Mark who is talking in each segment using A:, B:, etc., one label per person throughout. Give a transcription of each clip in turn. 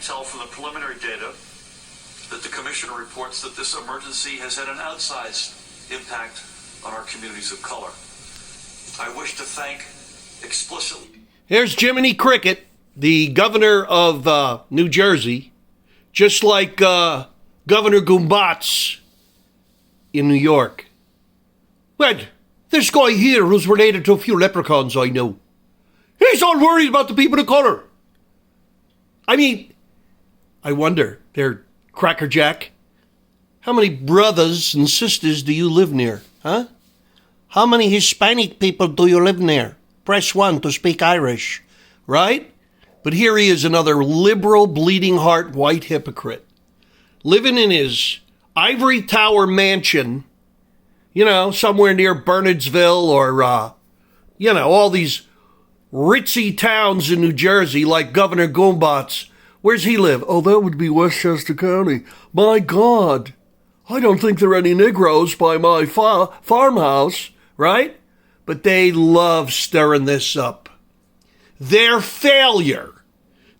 A: tell from the preliminary data that the commissioner reports that this emergency has had an outsized impact on our communities of color. I wish to thank explicitly.
B: Here's Jiminy Cricket, the governor of New Jersey, just like Governor Goombats in New York. Well, this guy here who's related to a few leprechauns I know. He's all worried about the people of color. I mean, I wonder, they're Cracker Jack, how many brothers and sisters do you live near, huh? How many Hispanic people do you live near? Press 1 to speak Irish, right? But here he is, another liberal, bleeding heart, white hypocrite, living in his ivory tower mansion, you know, somewhere near Bernardsville or, all these ritzy towns in New Jersey like Governor Goombats. Where's he live? Oh, that would be Westchester County. My God, I don't think there are any Negroes by my farmhouse, right? But they love stirring this up. Their failure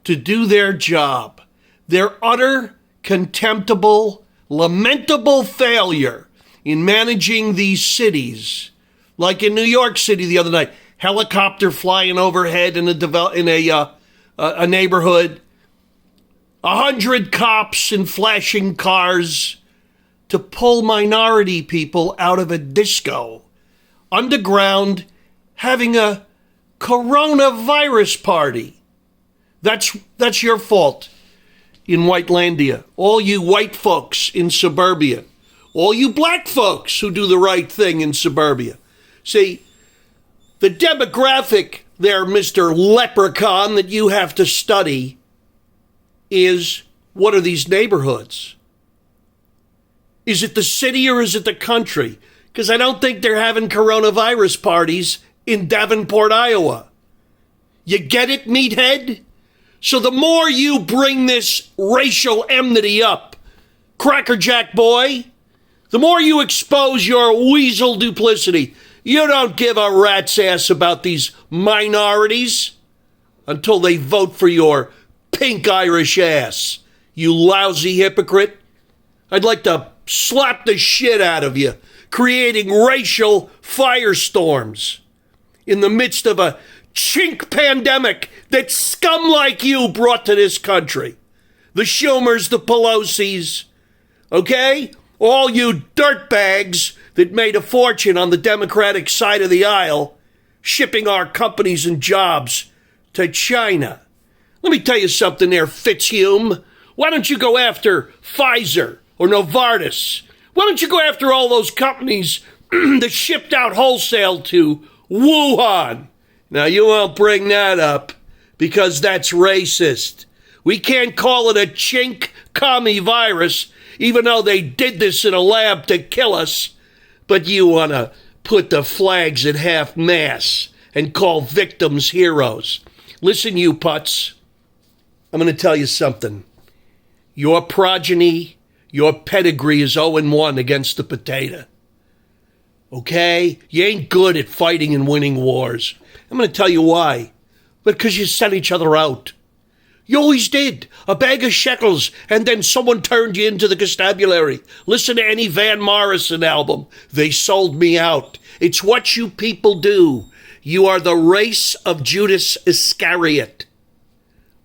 B: to do their job, their utter, contemptible, lamentable failure in managing these cities, like in New York City the other night, helicopter flying overhead in a neighborhood, 100 cops in flashing cars to pull minority people out of a disco, underground, having a coronavirus party. That's your fault in Whitelandia. All you white folks in suburbia. All you black folks who do the right thing in suburbia. See, the demographic there, Mr. Leprechaun, that you have to study is, what are these neighborhoods? Is it the city or is it the country? Because I don't think they're having coronavirus parties in Davenport, Iowa. You get it, meathead? So the more you bring this racial enmity up, Cracker Jack boy, the more you expose your weasel duplicity. You don't give a rat's ass about these minorities until they vote for your pink Irish ass, you lousy hypocrite. I'd like to slap the shit out of you, creating racial firestorms in the midst of a chink pandemic that scum like you brought to this country. The Schumers, the Pelosi's, okay? All you dirtbags that made a fortune on the Democratic side of the aisle, shipping our companies and jobs to China. Let me tell you something there, Fitzhume. Why don't you go after Pfizer or Novartis? Why don't you go after all those companies that shipped out wholesale to Wuhan? Now, you won't bring that up because that's racist. We can't call it a chink commie virus, even though they did this in a lab to kill us. But you want to put the flags at half-mast and call victims heroes. Listen, you putz, I'm going to tell you something. Your progeny, your pedigree is 0-1 against the potato. Okay? You ain't good at fighting and winning wars. I'm going to tell you why. Because you sell each other out. You always did. A bag of shekels, and then someone turned you into the constabulary. Listen to any Van Morrison album. They sold me out. It's what you people do. You are the race of Judas Iscariot.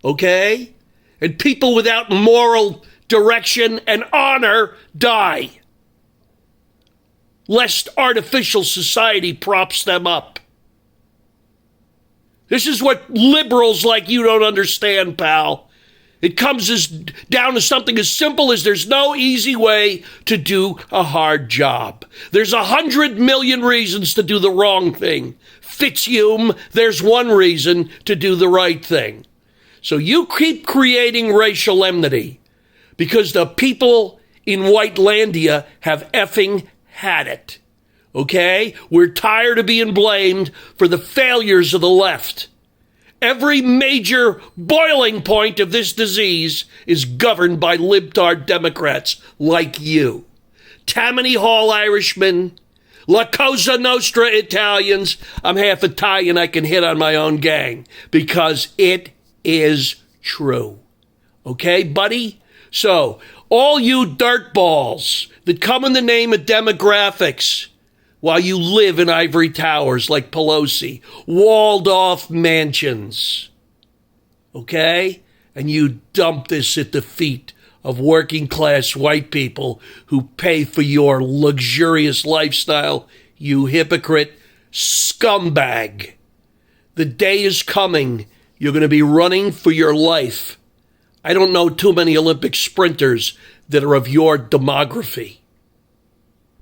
B: Okay? And people without moral direction and honor die, lest artificial society props them up. This is what liberals like you don't understand, pal. It comes down to something as simple as there's no easy way to do a hard job. There's 100 million reasons to do the wrong thing. Fitzhume, there's one reason to do the right thing. So you keep creating racial enmity because the people in Whitelandia have effing had it. Okay? We're tired of being blamed for the failures of the left. Every major boiling point of this disease is governed by libtard Democrats like you. Tammany Hall Irishmen, La Cosa Nostra Italians. I'm half Italian, I can hit on my own gang because it is true. Okay, buddy? So, all you dirtballs that come in the name of demographics while you live in ivory towers like Pelosi, walled off mansions, okay? And you dump this at the feet of working class white people who pay for your luxurious lifestyle, you hypocrite scumbag. The day is coming. You're going to be running for your life. I don't know too many Olympic sprinters that are of your demography.